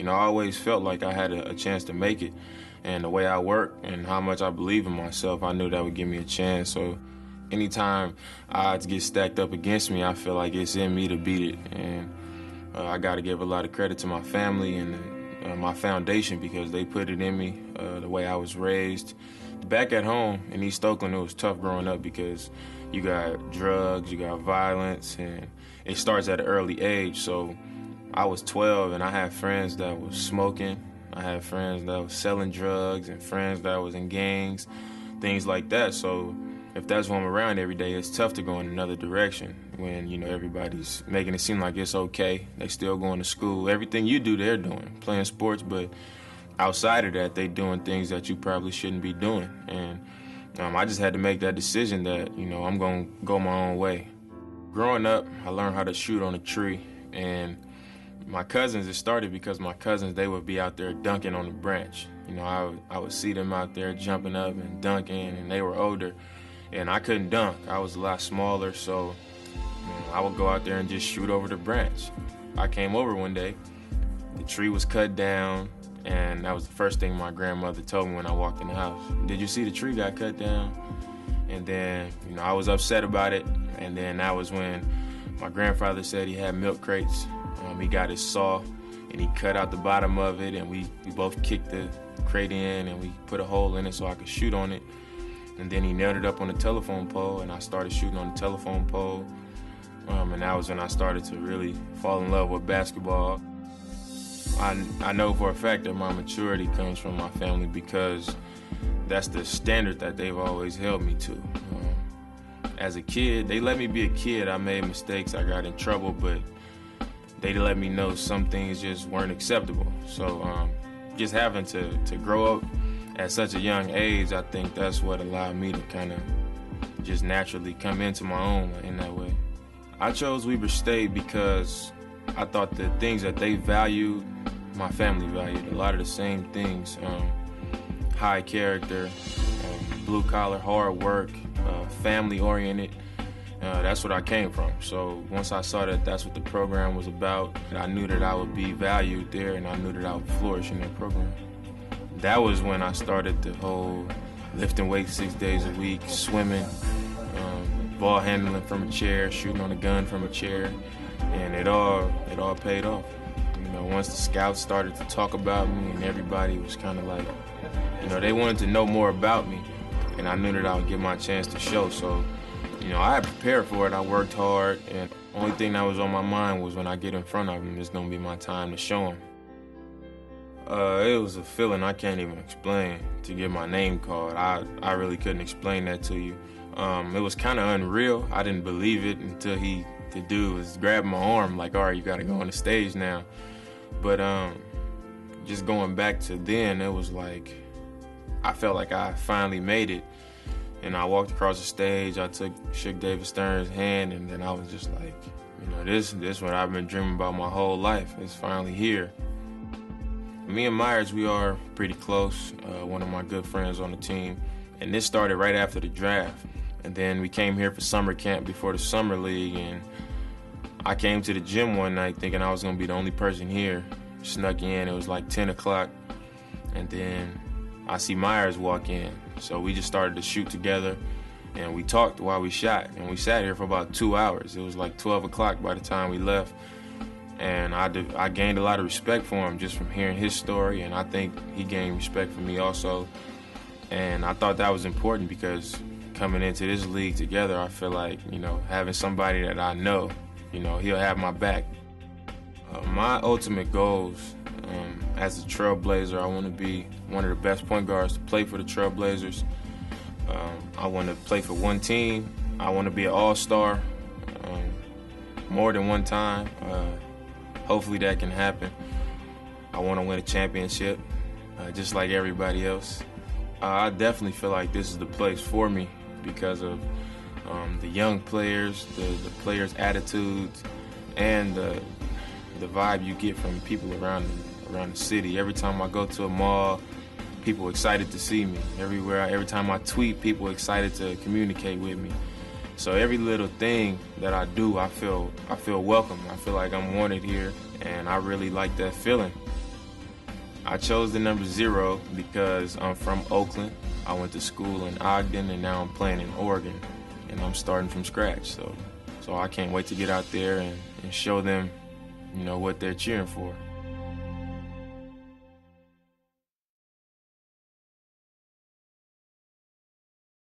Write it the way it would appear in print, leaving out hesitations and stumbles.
You know, I always felt like I had a chance to make it. And the way I work and how much I believe in myself, I knew that would give me a chance. So anytime odds get stacked up against me, I feel like it's in me to beat it. And I got to give a lot of credit to my family and my foundation because they put it in me, the way I was raised. Back at home in East Oakland, it was tough growing up because you got drugs, you got violence, and it starts at an early age. So I was 12 and I had friends that was smoking. I had friends that was selling drugs and friends that was in gangs, things like that. So if that's what I'm around every day, it's tough to go in another direction when, you know, everybody's making it seem like it's okay. They still going to school. Everything you do, they're doing, playing sports, but outside of that, they doing things that you probably shouldn't be doing. And I just had to make that decision that, you know, I'm going to go my own way. Growing up, I learned how to shoot on a tree, and my cousins, it started because my cousins, they would be out there dunking on the branch. You know, I would see them out there jumping up and dunking, and they were older, and I couldn't dunk. I was a lot smaller, so I would go out there and just shoot over the branch. I came over one day, the tree was cut down, and that was the first thing my grandmother told me when I walked in the house. Did you see the tree got cut down? And then, you know, I was upset about it, and then that was when my grandfather said he had milk crates. He got his saw, and he cut out the bottom of it, and we both kicked the crate in, and we put a hole in it so I could shoot on it. And then he nailed it up on the telephone pole, and I started shooting on the telephone pole. And that was when I started to really fall in love with basketball. I know for a fact that my maturity comes from my family because that's the standard that they've always held me to. As a kid, they let me be a kid. I made mistakes, I got in trouble, but they let me know some things just weren't acceptable. So just having to grow up at such a young age, I think that's what allowed me to kind of just naturally come into my own in that way. I chose Weber State because I thought the things that they valued, my family valued, a lot of the same things. High character, blue collar, hard work, family oriented. That's what I came from. So once I saw that that's what the program was about, I knew that I would be valued there, and I knew that I would flourish in that program. That was when I started the whole lifting weights 6 days a week, swimming, ball handling from a chair, shooting on a gun from a chair, and it all paid off. You know, once the scouts started to talk about me, and everybody was kind of like, you know, they wanted to know more about me, and I knew that I would get my chance to show. So, you know, I had prepared for it. I worked hard, and the only thing that was on my mind was when I get in front of them, it's gonna be my time to show them. It was a feeling I can't even explain to get my name called. I really couldn't explain that to you. It was kind of unreal. I didn't believe it until the dude was grabbing my arm like, all right, you gotta go on the stage now. But just going back to then, it was like, I felt like I finally made it. And I walked across the stage, I shook David Stern's hand, and then I was just like, you know, this is what I've been dreaming about my whole life. It's finally here. Me and Myers, we are pretty close, one of my good friends on the team. And this started right after the draft. And then we came here for summer camp before the summer league, and I came to the gym one night thinking I was gonna be the only person here. Snuck in, it was like 10 o'clock, and then I see Myers walk in. So we just started to shoot together, and we talked while we shot, and we sat here for about 2 hours. It was like 12 o'clock by the time we left, and I gained a lot of respect for him just from hearing his story, and I think he gained respect for me also. And I thought that was important because coming into this league together, I feel like, you know, having somebody that I know, you know, he'll have my back. My ultimate goals as a Trailblazer, I want to be one of the best point guards to play for the Trailblazers. I want to play for one team. I want to be an all-star more than one time. Hopefully that can happen. I want to win a championship, just like everybody else. I definitely feel like this is the place for me because of the young players, the players' attitudes, and the vibe you get from people around the city. Every time I go to a mall, people excited to see me. Every time I tweet, people excited to communicate with me. So every little thing that I do, I feel welcome. I feel like I'm wanted here, and I really like that feeling. I chose the number 0 because I'm from Oakland. I went to school in Ogden, and now I'm playing in Oregon, and I'm starting from scratch. So I can't wait to get out there and show them, what they're cheering for.